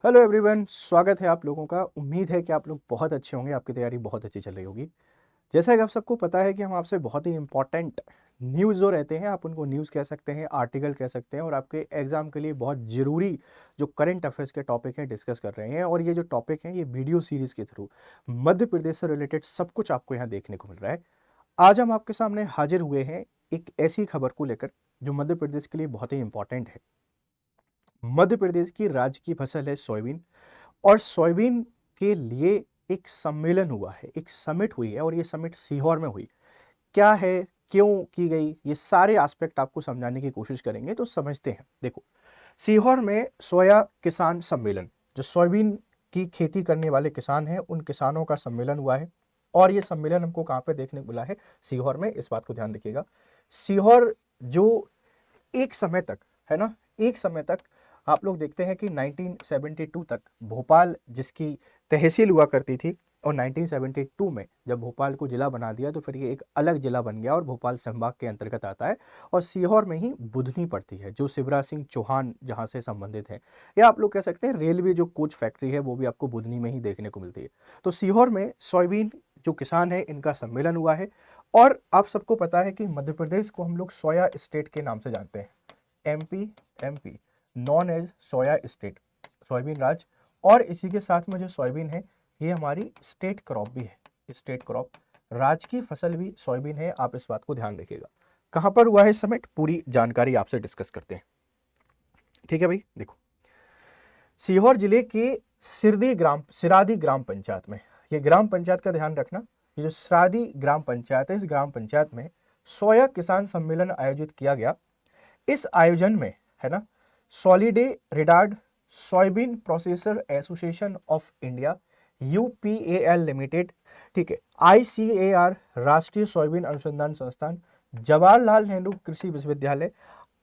Hello everyone, स्वागत है आप लोगों का। उम्मीद है कि आप लोग बहुत अच्छे होंगे, आपकी तैयारी बहुत अच्छी चल रही होगी। जैसा कि आप सबको पता है कि हम आपसे बहुत ही इंपॉर्टेंट न्यूज़ जो रहते हैं, आप उनको न्यूज़ कह सकते हैं, आर्टिकल कह सकते हैं, और आपके एग्जाम के लिए बहुत ज़रूरी जो करंट अफेयर्स के टॉपिक हैं डिस्कस कर रहे हैं। और ये जो टॉपिक हैं ये वीडियो सीरीज़ के थ्रू मध्य प्रदेश से रिलेटेड सब कुछ आपको यहाँ देखने को मिल रहा है। आज हम आपके सामने हाजिर हुए हैं एक ऐसी खबर को लेकर जो मध्य प्रदेश के लिए बहुत ही इंपॉर्टेंट है। मध्य प्रदेश की राज्य की फसल है सोयाबीन, और सोयाबीन के लिए एक सम्मेलन हुआ है, एक समिट हुई है, और ये समिट सीहोर में हुई। क्या है, क्यों की गई, ये सारे एस्पेक्ट आपको समझाने की कोशिश करेंगे। तो समझते हैं। देखो, सीहोर में सोया किसान सम्मेलन, जो सोयाबीन की खेती करने वाले किसान हैं उन किसानों का सम्मेलन हुआ है। और ये सम्मेलन हमको कहाँ पे देखने को मिला है? सीहोर में। इस बात को ध्यान रखिएगा। सीहोर जो एक समय तक, है ना, एक समय तक आप लोग देखते हैं कि 1972 तक भोपाल जिसकी तहसील हुआ करती थी, और 1972 में जब भोपाल को जिला बना दिया तो फिर ये एक अलग जिला बन गया और भोपाल संभाग के अंतर्गत आता है। और सीहोर में ही बुधनी पड़ती है, जो शिवराज सिंह चौहान जहाँ से संबंधित है। या आप लोग कह सकते हैं रेलवे जो कोच फैक्ट्री है वो भी आपको बुधनी में ही देखने को मिलती है। तो सीहोर में सोयाबीन जो किसान है इनका सम्मेलन हुआ है। और आप सबको पता है कि मध्य प्रदेश को हम लोग सोया स्टेट के नाम से जानते हैं। MP, MP known as soya state, soybean राज्य। और इसी के साथ में जो सोयाबीन है ये हमारी स्टेट क्रॉप भी है। स्टेट क्रॉप, राज्य की फसल भी सोयाबीन है। आप इस बात को ध्यान रखिएगा। कहां पर हुआ है समिट, पूरी जानकारी आपसे डिस्कस करते हैं। ठीक है भाई, देखो, सीहोर जिले के सिरादी ग्राम पंचायत में, ये ग्राम पंचायत का ध्यान रखना, ये जो सिरादी ग्राम पंचायत है, इस ग्राम पंचायत में सोया किसान सम्मेलन आयोजित किया गया। इस आयोजन में, है ना, सॉलिडे रिडार्ड, soybean processor association of India, UPAL limited, ठीक है, आईसीएआर राष्ट्रीय सोयाबीन अनुसंधान संस्थान, जवाहरलाल नेहरू कृषि विश्वविद्यालय,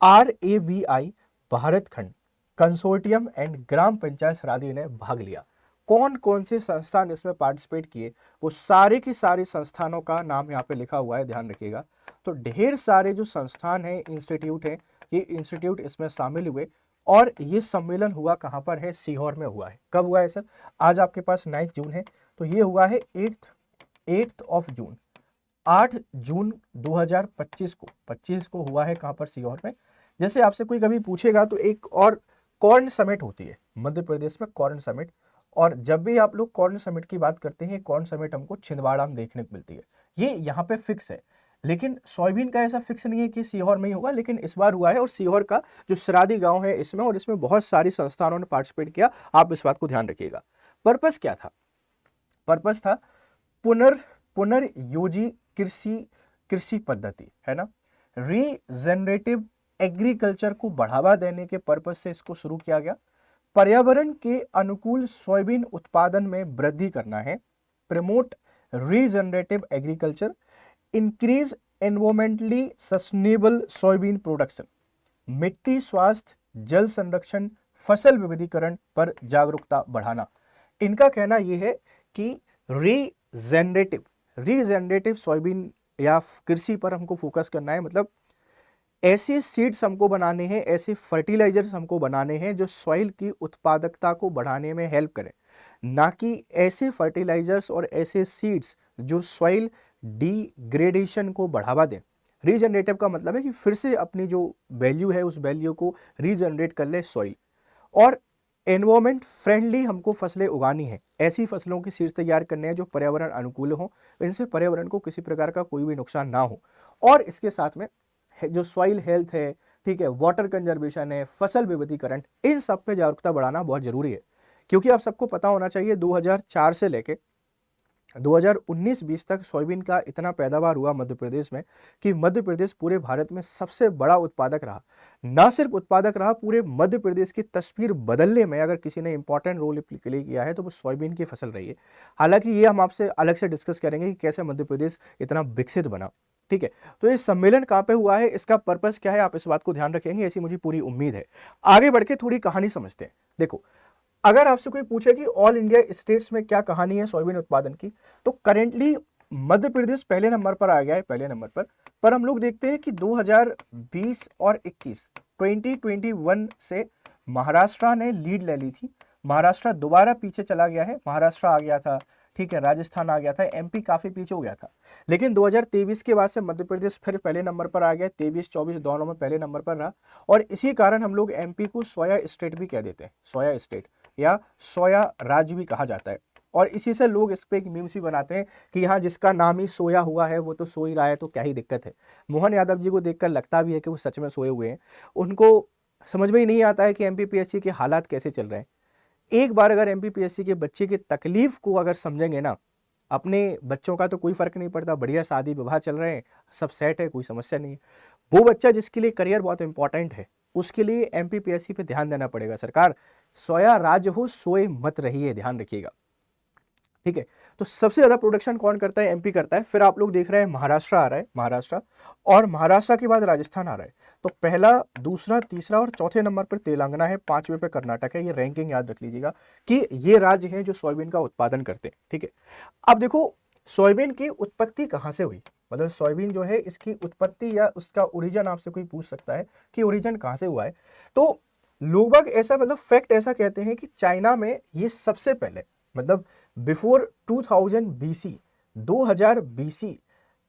आरएबीआई भारत खंड कंसोर्टियम एंड ग्राम पंचायत सरादी ने भाग लिया। कौन कौन से संस्थान इसमें पार्टिसिपेट किए, वो सारे के सारे संस्थानों का नाम यहाँ पे लिखा हुआ है, ध्यान रखिएगा। तो ढेर सारे जो संस्थान हैं, इंस्टीट्यूट हैं, ये इंस्टीट्यूट इसमें शामिल हुए। और ये सम्मेलन हुआ कहाँ पर है? सीहोर में हुआ है। कब हुआ है सर? आज आपके पास 9 जून है, तो ये हुआ है 8 ऑफ जून, 8 जून 2025 को, 25 को हुआ है। कहाँ पर? सीहोर में। जैसे आपसे कोई कभी पूछेगा तो एक और कॉर्न समिट होती है मध्य प्रदेश में, कॉर्न समिट। और जब भी आप लोग कॉर्न समिट की बात करते हैं, कॉर्न समिट हमको छिंदवाड़ा में देखने को मिलती है। ये यहाँ पे फिक्स है। लेकिन सोयाबीन का ऐसा फिक्स नहीं है कि सीहोर में ही होगा, लेकिन इस बार हुआ है। और सीहोर का जो सरादी गांव है इसमें, और इसमें बहुत सारी संस्थानों ने पार्टिसिपेट किया। आप इस बात को ध्यान रखिएगा। पर्पस क्या था? पर्पस था पुनर्योजी कृषि कृषि पद्धति, है ना, रीजेनरेटिव एग्रीकल्चर को बढ़ावा देने के पर्पस से इसको शुरू किया गया। पर्यावरण के अनुकूल सोयाबीन उत्पादन में वृद्धि करना है। Promote regenerative agriculture, increase environmentally sustainable soybean production, मिट्टी स्वास्थ्य, जल संरक्षण, फसल विविधीकरण पर जागरूकता बढ़ाना। इनका कहना यह है कि रीजेनरेटिव सोयाबीन या कृषि पर हमको फोकस करना है। मतलब ऐसे सीड्स हमको बनाने हैं, ऐसे फर्टिलाइजर्स हमको बनाने हैं जो सॉइल की उत्पादकता को बढ़ाने में हेल्प करें, ना कि ऐसे फर्टिलाइजर्स और ऐसे सीड्स जो सॉइल डिग्रेडेशन को बढ़ावा दें। रीजनरेटिव का मतलब है कि फिर से अपनी जो वैल्यू है उस वैल्यू को रीजनरेट कर ले सॉइल। और एनवायरमेंट फ्रेंडली हमको फसलें उगानी है, ऐसी फसलों की सीड्स तैयार करने हैं जो पर्यावरण अनुकूल हो, इनसे पर्यावरण को किसी प्रकार का कोई भी नुकसान ना हो। और इसके साथ में जो सॉइल हेल्थ है, ठीक है, वाटर कंजर्वेशन है, फसल विविधीकरण, इन सब पे जागरूकता बढ़ाना बहुत जरूरी है। क्योंकि आप सबको पता होना चाहिए 2004 से लेके 2019-20 तक सोयाबीन का इतना पैदावार हुआ मध्य प्रदेश में कि मध्य प्रदेश पूरे भारत में सबसे बड़ा उत्पादक रहा। ना सिर्फ उत्पादक रहा, पूरे मध्य प्रदेश की तस्वीर बदलने में अगर किसी ने इंपॉर्टेंट रोल प्ले किया है तो वो सोयाबीन की फसल रही है। हालांकि ये हम आपसे अलग से डिस्कस करेंगे कि कैसे मध्य प्रदेश इतना विकसित बना। ठीक है, तो ये सम्मेलन कहाँ पे हुआ है, इसका पर्पस क्या है, आप इस बात को ध्यान रखेंगे, ऐसी मुझे पूरी उम्मीद है। आगे बढ़ के थोड़ी कहानी समझते हैं। देखो, अगर आपसे कोई पूछे कि ऑल इंडिया स्टेट्स में क्या कहानी है सोयाबीन उत्पादन की, तो करेंटली मध्य प्रदेश पहले नंबर पर आ गया है, पहले नंबर पर हम लोग देखते हैं कि 2020 और 21, 2021 से महाराष्ट्र ने लीड ले ली थी। महाराष्ट्र दोबारा पीछे चला गया है, महाराष्ट्र आ गया था, ठीक है, राजस्थान आ गया था, एमपी काफी पीछे हो गया था। लेकिन 2023 के बाद से मध्य प्रदेश फिर पहले नंबर पर आ गया, 23-24 दोनों में पहले नंबर पर रहा। और इसी कारण हम लोग एमपी को सोया स्टेट भी कह देते हैं, सोया स्टेट या सोया राज्य भी कहा जाता है। और इसी से लोग इस पे एक मीम्स भी बनाते हैं कि यहाँ जिसका नाम ही सोया हुआ है वो तो सो ही रहा है, तो क्या ही दिक्कत है। मोहन यादव जी को देखकर लगता भी है कि वो सच में सोए हुए हैं, उनको समझ में ही नहीं आता है कि एमपीपीएससी के हालात कैसे चल रहे हैं। एक बार अगर एमपीपीएससी के बच्चे की तकलीफ को अगर समझेंगे ना, अपने बच्चों का तो कोई फर्क नहीं पड़ता, बढ़िया शादी विवाह चल रहे हैं, सब सेट है, कोई समस्या नहीं है। वो बच्चा जिसके लिए करियर बहुत इंपॉर्टेंट है, उसके लिए एमपीपीएससी पे ध्यान देना पड़ेगा। सरकार सोया राज्य हो, सोए मत रहिए, ध्यान रखिएगा, ठीक है। तो सबसे ज्यादा प्रोडक्शन कौन करता है? एमपी करता है। फिर आप लोग देख रहे हैं महाराष्ट्र आ रहा है, महाराष्ट्र, और महाराष्ट्र के बाद राजस्थान आ रहा है। तो पहला, दूसरा, तीसरा और चौथे नंबर पर तेलंगाना है, 5वें पे कर्नाटक है। ये रैंकिंग याद रख लीजिएगा कि ये राज्य हैं जो सोयाबीन का उत्पादन करते हैं, ठीक है। अब देखो सोयाबीन की उत्पत्ति कहाँ से हुई, मतलब सोयाबीन जो है इसकी उत्पत्ति या उसका ओरिजिन आपसे कोई पूछ सकता है कि ओरिजिन कहाँ से हुआ है। तो लोग ऐसा, मतलब फैक्ट ऐसा कहते हैं कि चाइना में ये सबसे पहले, मतलब बिफोर 2000 बीसी, 2000 बीसी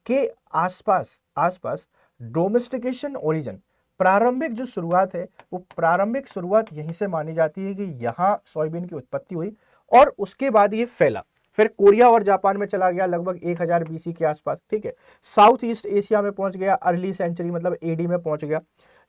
के आसपास डोमेस्टिकेशन ओरिजिन, प्रारंभिक जो शुरुआत है वो प्रारंभिक शुरुआत यहीं से मानी जाती है कि यहाँ सोयाबीन की उत्पत्ति हुई और उसके बाद ये फैला, फिर कोरिया और जापान में चला गया लगभग 1000 बीसी के आसपास, ठीक है। साउथ ईस्ट एशिया में पहुंच गया अर्ली सेंचुरी, मतलब एडी में पहुंच गया।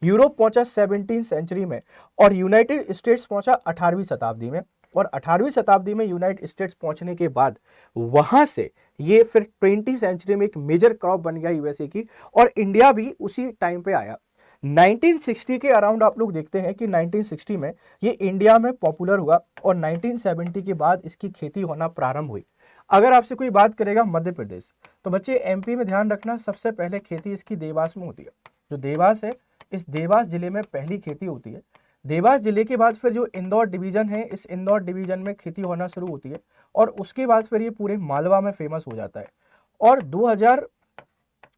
यूरोप पहुंचा 17वीं सेंचुरी में, और यूनाइटेड स्टेट्स पहुंचा 18वीं शताब्दी में। और 18वीं शताब्दी में यूनाइटेड स्टेट्स पहुंचने के बाद वहां से ये फिर 20वीं सेंचुरी में एक मेजर क्रॉप बन गया यूएसए की, और इंडिया भी उसी टाइम पे आया। 1960 के अराउंड आप लोग देखते हैं कि 1960 में ये इंडिया में पॉपुलर हुआ, और 1970 के बाद इसकी खेती होना प्रारंभ हुई। अगर आपसे कोई बात करेगा मध्य प्रदेश, तो बच्चे एमपी में ध्यान रखना, सबसे पहले खेती इसकी देवास में होती है। जो देवास है, इस देवास जिले में पहली खेती होती है। देवास जिले के बाद फिर जो इंदौर डिवीजन है, इस इंदौर डिवीजन में खेती होना शुरू होती है, और उसके बाद फिर ये पूरे मालवा में फेमस हो जाता है। और 2000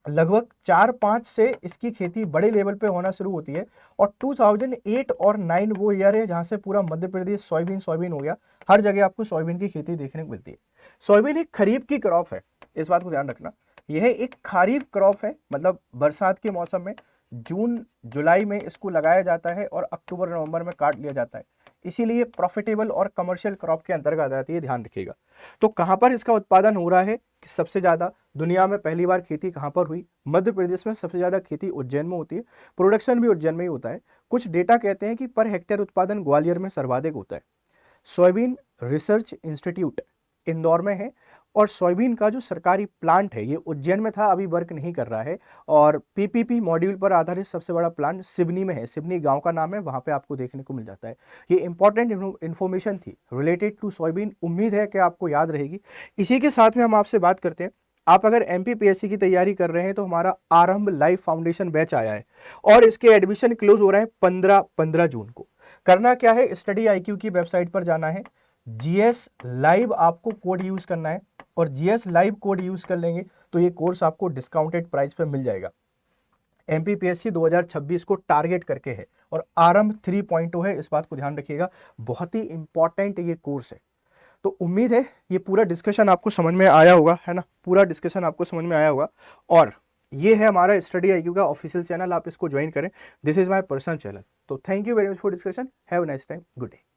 लगभग 4-5 से इसकी खेती बड़े लेवल पे होना शुरू होती है, और 2008 और 9 वो ईयर है जहां से पूरा मध्य प्रदेश सोयाबीन हो गया। हर जगह आपको सोयाबीन की खेती देखने को मिलती है। सोयाबीन एक खरीफ की क्रॉप है, इस बात को ध्यान रखना। यह एक खरीफ क्रॉप है, मतलब बरसात के मौसम में जून जुलाई में इसको लगाया जाता है और अक्टूबर नवंबर में काट लिया जाता है, इसीलिए प्रॉफिटेबल और कमर्शियल क्रॉप के अंतर्गत आती है, ध्यान रखिएगा। तो कहां पर इसका उत्पादन हो रहा है कि सबसे ज्यादा दुनिया में पहली बार खेती कहां पर हुई? मध्य प्रदेश में सबसे ज्यादा खेती उज्जैन में होती है, प्रोडक्शन भी उज्जैन में ही होता है। कुछ डेटा कहते हैं कि पर हेक्टेयर उत्पादन ग्वालियर में सर्वाधिक होता है। सोयाबीन रिसर्च इंस्टीट्यूट इंदौर में है, और सोयाबीन का जो सरकारी प्लांट है ये उज्जैन में था, अभी वर्क नहीं कर रहा है। और पीपीपी मॉड्यूल पर आधारित सबसे बड़ा प्लांट सिवनी में है, सिवनी गांव का नाम है, वहां पे आपको देखने को मिल जाता है। ये इंपॉर्टेंट इन्फॉर्मेशन थी रिलेटेड टू सोयाबीन, उम्मीद है कि आपको याद रहेगी। इसी के साथ में हम आपसे बात करते हैं, आप अगर एमपीपीएससी की तैयारी कर रहे हैं तो हमारा आरंभ लाइव फाउंडेशन बैच आया है, और इसके एडमिशन क्लोज हो रहे हैं 15 जून को। करना क्या है, स्टडी IQ की वेबसाइट पर जाना है, GS लाइव आपको कोड यूज करना है, और GS लाइव कोड यूज कर लेंगे तो ये कोर्स आपको डिस्काउंटेड प्राइस पे मिल जाएगा। एमपीपीएससी 2026 को टारगेट करके है, और आरंभ 3.0 है, इस बात को ध्यान रखिएगा, बहुत ही इंपॉर्टेंट ये कोर्स है। तो उम्मीद है ये पूरा डिस्कशन आपको समझ में आया होगा, है ना, पूरा डिस्कशन आपको समझ में आया होगा। और ये है हमारा स्टडी IQ का ऑफिशियल चैनल, आप इसको ज्वाइन करें। This is my personal channel. तो thank you very much for discussion, have a nice time, good day.